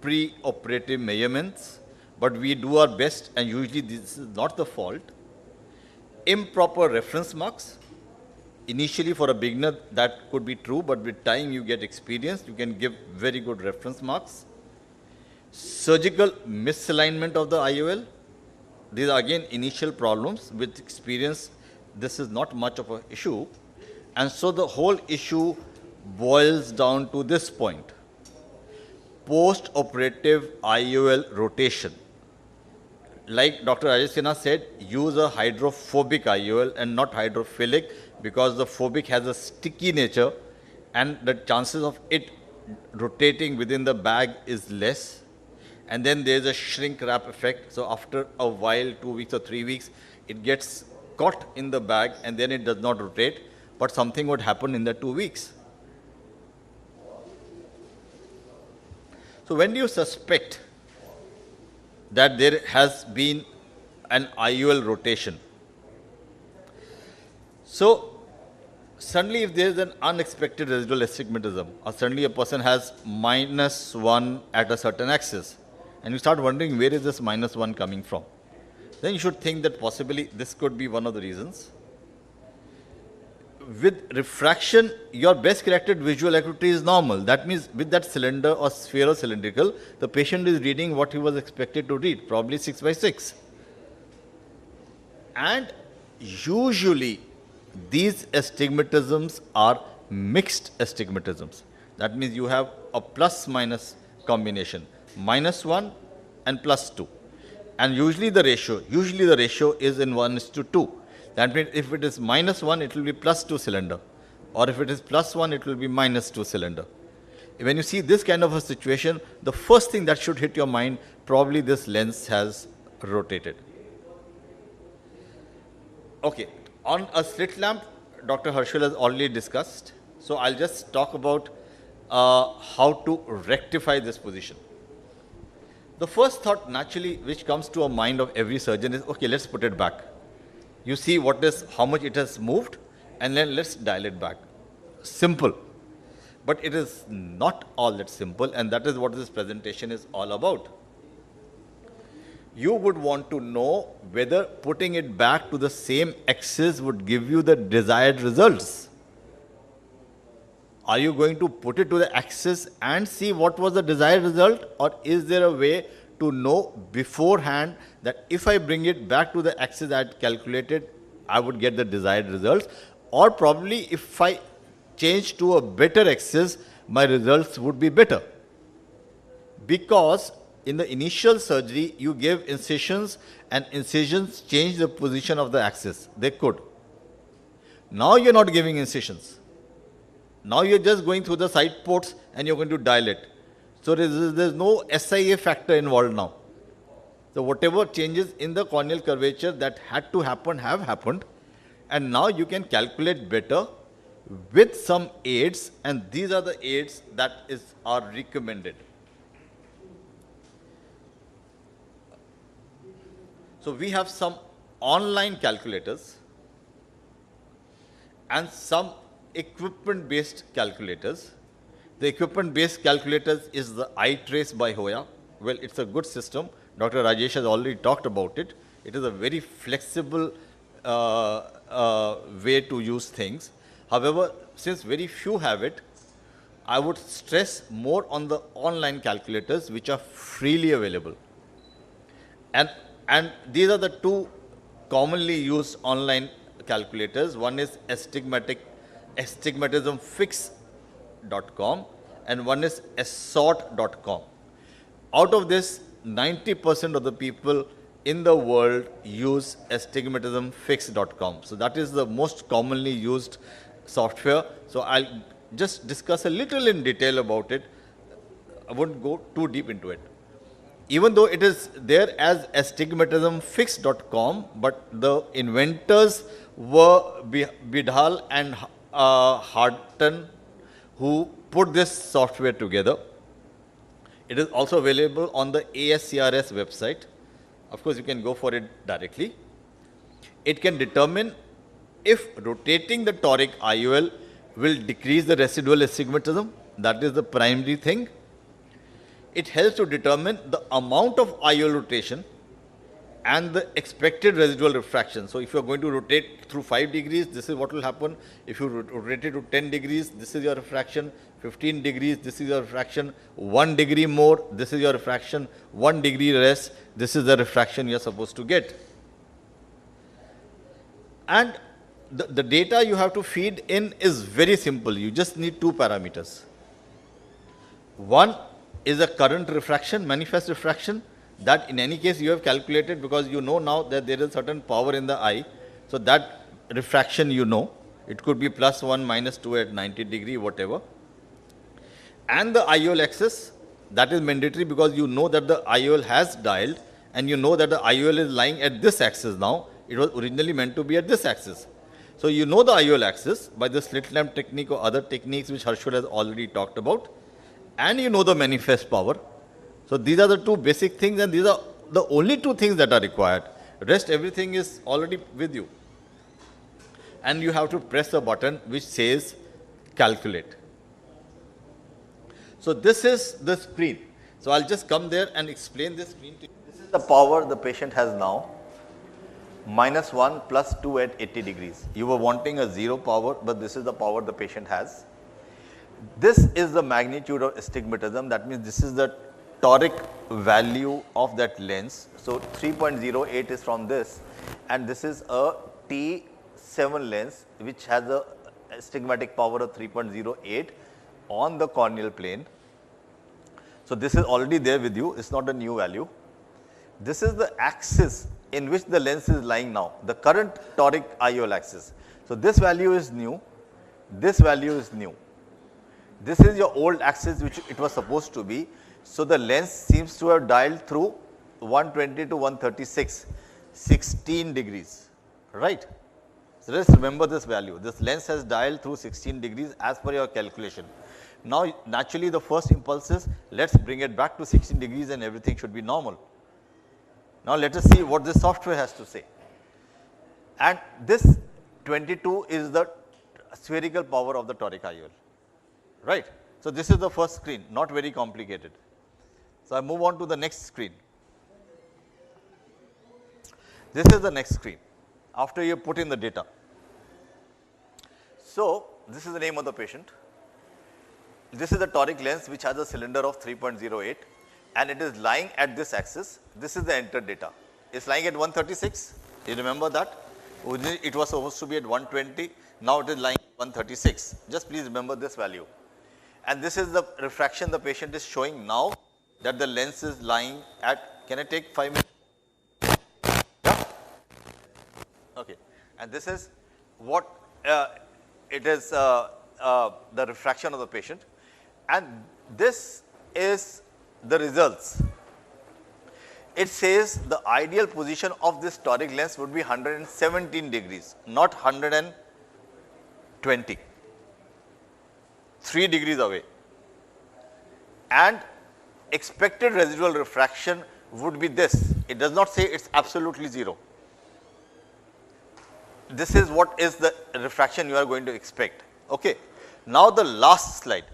pre-operative measurements, but we do our best, and usually this is not the fault. Improper reference marks. Initially, for a beginner, that could be true, but with time you get experience, you can give very good reference marks. Surgical misalignment of the IOL. These are again initial problems. With experience, this is not much of an issue. And so the whole issue boils down to this point. Post-operative IOL rotation. Like Dr. Rajesh Sinha said, use a hydrophobic IOL and not hydrophilic, because the phobic has a sticky nature and the chances of it rotating within the bag is less. And then there's a shrink wrap effect. So after a while, 2 weeks or 3 weeks, it gets caught in the bag and then it does not rotate, but something would happen in the 2 weeks. So when do you suspect that there has been an IOL rotation? So suddenly if there is an unexpected residual astigmatism, or suddenly a person has -1 at a certain axis, and you start wondering where is this -1 coming from, then you should think that possibly this could be one of the reasons. With refraction, your best corrected visual acuity is normal. That means with that cylinder or sphere or cylindrical, the patient is reading what he was expected to read, probably 6 by 6. And usually these astigmatisms are mixed astigmatisms. That means you have a plus-minus combination, -1 and +2. And usually the ratio is in 1:2. That means if it is -1, it will be +2 cylinder. Or if it is +1, it will be -2 cylinder. When you see this kind of a situation, the first thing that should hit your mind, probably this lens has rotated. Okay, on a slit lamp, Dr. Harshal has already discussed. So I'll just talk about how to rectify this position. The first thought naturally which comes to a mind of every surgeon is, okay, let's put it back. You see how much it has moved, and then let's dial it back. Simple. But it is not all that simple, and that is what this presentation is all about. You would want to know whether putting it back to the same axis would give you the desired results. Are you going to put it to the axis and see what was the desired result, or is there a way to know beforehand that if I bring it back to the axis I had calculated, I would get the desired results, or probably if I change to a better axis, my results would be better? Because in the initial surgery, you give incisions, and incisions change the position of the axis. They could. Now you're not giving incisions. Now you're just going through the side ports and you're going to dial it. So there's no SIA factor involved now. So whatever changes in the corneal curvature that had to happen have happened, and now you can calculate better with some aids, and these are the aids that are recommended. So we have some online calculators and some equipment-based calculators. The equipment-based calculators is the iTrace by Hoya. Well, it's a good system. Dr. Rajesh has already talked about it. It is a very flexible way to use things. However, since very few have it, I would stress more on the online calculators which are freely available. And these are the two commonly used online calculators. One is astigmatismfix.com and one is assort.com. Out of this, 90% of the people in the world use astigmatismfix.com. So that is the most commonly used software. So I'll just discuss a little in detail about it. I won't go too deep into it. Even though it is there as astigmatismfix.com, but the inventors were Bidhal and Harton, who put this software together. It is also available on the ASCRS website. Of course, you can go for it directly. It can determine if rotating the toric IOL will decrease the residual astigmatism. That is the primary thing. it helps to determine the amount of IOL rotation and the expected residual refraction. So if you are going to rotate through 5 degrees, this is what will happen. If you rotate it to 10 degrees, this is your refraction. 15 degrees, this is your refraction. 1 degree more, this is your refraction. 1 degree less, this is the refraction you are supposed to get. And the data you have to feed in is very simple. You just need 2 parameters. One is the current refraction, manifest refraction, that in any case you have calculated because you know now that there is certain power in the eye. So that refraction you know, it could be +1, -2 at 90 degree, whatever. And the IOL axis, that is mandatory because you know that the IOL has dialed and you know that the IOL is lying at this axis now. It was originally meant to be at this axis. So you know the IOL axis by the slit lamp technique or other techniques which Harshul has already talked about, and you know the manifest power. So these are the 2 basic things, and these are the only 2 things that are required. Rest everything is already with you. And you have to press a button which says calculate. So this is the screen. So I'll just come there and explain this screen to you. This is the power the patient has now. -1 + 2 at 80 degrees. You were wanting a 0 power, but this is the power the patient has. This is the magnitude of astigmatism. That means this is the toric value of that lens. So 3.08 is from this, and this is a T7 lens which has a astigmatic power of 3.08 on the corneal plane. So this is already there with you, it's not a new value. This is the axis in which the lens is lying now, the current toric IOL axis. So this value is new, this value is new. This is your old axis which it was supposed to be. So the lens seems to have dialed through 120 to 136, 16 degrees, right? So let's remember this value. This lens has dialed through 16 degrees as per your calculation. Now naturally the first impulse is, let's bring it back to 16 degrees and everything should be normal. Now let us see what this software has to say. And this 22 is the spherical power of the toric IOL, right? So this is the first screen, not very complicated. So I move on to the next screen. This is the next screen after you put in the data. So this is the name of the patient. This is the toric lens which has a cylinder of 3.08 and it is lying at this axis. This is the entered data. It's lying at 136. You remember that? Originally it was supposed to be at 120. Now it is lying at 136. Just please remember this value. And this is the refraction the patient is showing now that the lens is lying at, can I take 5 minutes? Yeah? Okay. And this is what it is the refraction of the patient. And this is the results. It says the ideal position of this toric lens would be 117 degrees, not 120. 3 degrees away. And expected residual refraction would be this. It does not say it's absolutely 0. This is what is the refraction you are going to expect. Okay. Now the last slide.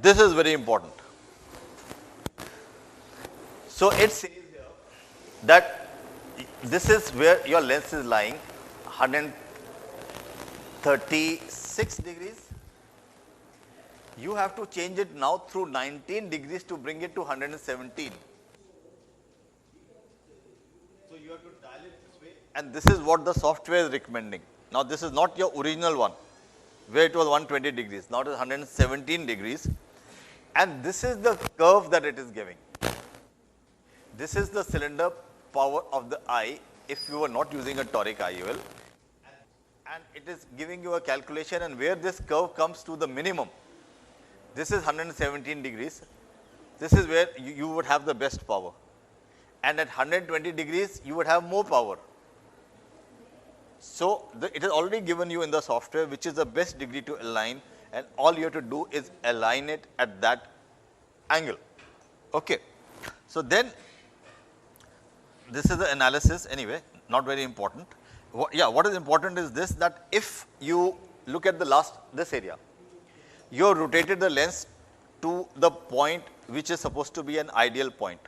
This is very important. So it says here that this is where your lens is lying, 136 degrees. You have to change it now through 19 degrees to bring it to 117. So you have to dial it this way, and this is what the software is recommending. Now this is not your original one where it was 120 degrees. Now it is 117 degrees, and this is the curve that it is giving. This is the cylinder power of the eye if you were not using a toric IOL, and it is giving you a calculation, and where this curve comes to the minimum. This is 117 degrees. This is where you would have the best power. And at 120 degrees, you would have more power. So it is already given you in the software which is the best degree to align, and all you have to do is align it at that angle. Okay. So then this is the analysis anyway, not very important. What is important is this, that if you look at this area, You have rotated the lens to the point which is supposed to be an ideal point.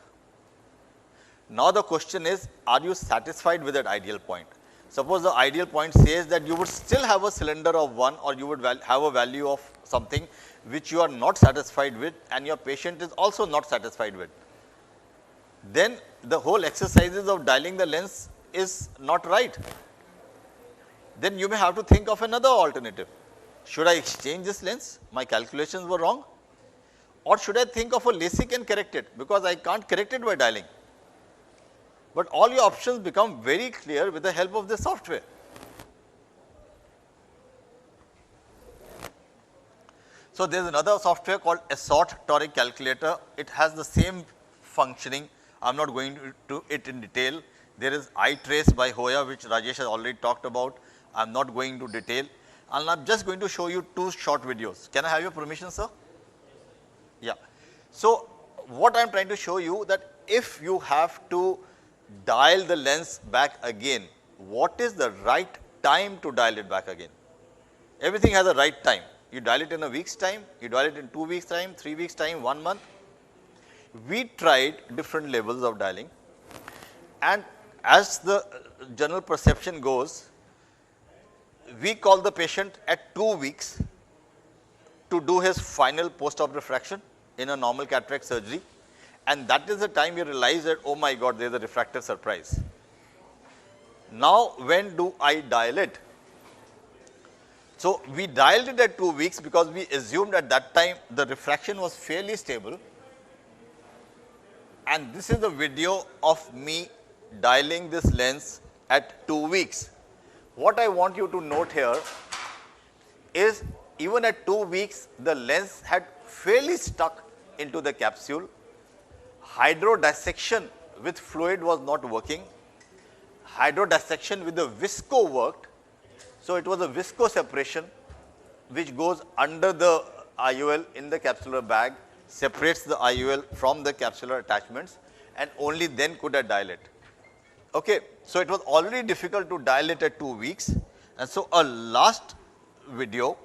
Now the question is, are you satisfied with that ideal point? Suppose the ideal point says that you would still have a cylinder of 1, or you would have a value of something which you are not satisfied with, and your patient is also not satisfied with. Then the whole exercises of dialing the lens is not right. Then you may have to think of another alternative. Should I exchange this lens? My calculations were wrong. Or should I think of a LASIK and correct it, because I can't correct it by dialing. But all your options become very clear with the help of this software. So there is another software called Assort Toric Calculator. It has the same functioning. I am not going to it in detail. There is iTrace by Hoya, which Rajesh has already talked about. I am not going to detail, and I am just going to show you 2 short videos. Can I have your permission, sir? Yeah. So what I am trying to show you, that if you have to dial the lens back again, what is the right time to dial it back again? Everything has a right time. You dial it in a week's time, you dial it in 2 weeks time, 3 weeks time, 1 month. We tried different levels of dialing, and as the general perception goes, we call the patient at 2 weeks to do his final post-op refraction in a normal cataract surgery, and that is the time you realize that, oh my God, there is a refractive surprise. Now, when do I dial it? So we dialed it at 2 weeks because we assumed at that time the refraction was fairly stable, and this is the video of me dialing this lens at 2 weeks. What I want you to note here is, even at 2 weeks, the lens had fairly stuck into the capsule. Hydrodissection with fluid was not working. Hydrodissection with the visco worked. So it was a visco separation which goes under the IOL in the capsular bag, separates the IOL from the capsular attachments, and only then could I dial it. Okay. So it was already difficult to dial it at 2 weeks, and so a last video,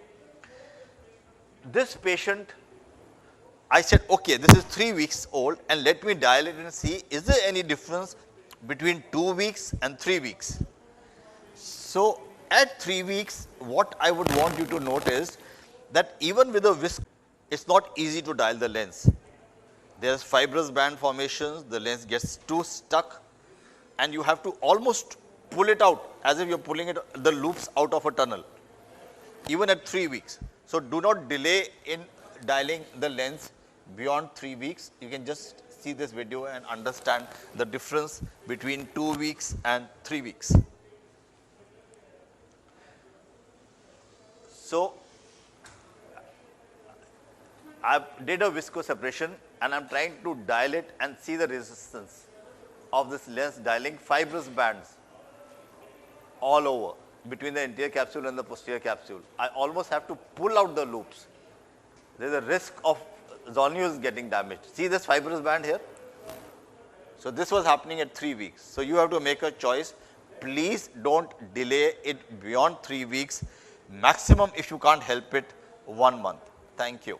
this patient, I said, okay, this is 3 weeks old, and let me dial it and see, is there any difference between 2 weeks and 3 weeks? So at 3 weeks, what I would want you to notice, that even with a whisk, it's not easy to dial the lens. There's fibrous band formations, the lens gets too stuck, and you have to almost pull it out as if you're pulling it, the loops out of a tunnel, even at 3 weeks. So do not delay in dialing the lens beyond 3 weeks. You can just see this video and understand the difference between 2 weeks and 3 weeks. So I did a visco separation, and I'm trying to dial it and see the resistance of this lens dialing fibrous bands all over between the anterior capsule and the posterior capsule. I almost have to pull out the loops. There is a risk of zonules getting damaged. See this fibrous band here? So this was happening at 3 weeks. So you have to make a choice. Please don't delay it beyond 3 weeks. Maximum, if you can't help it, 1 month. Thank you.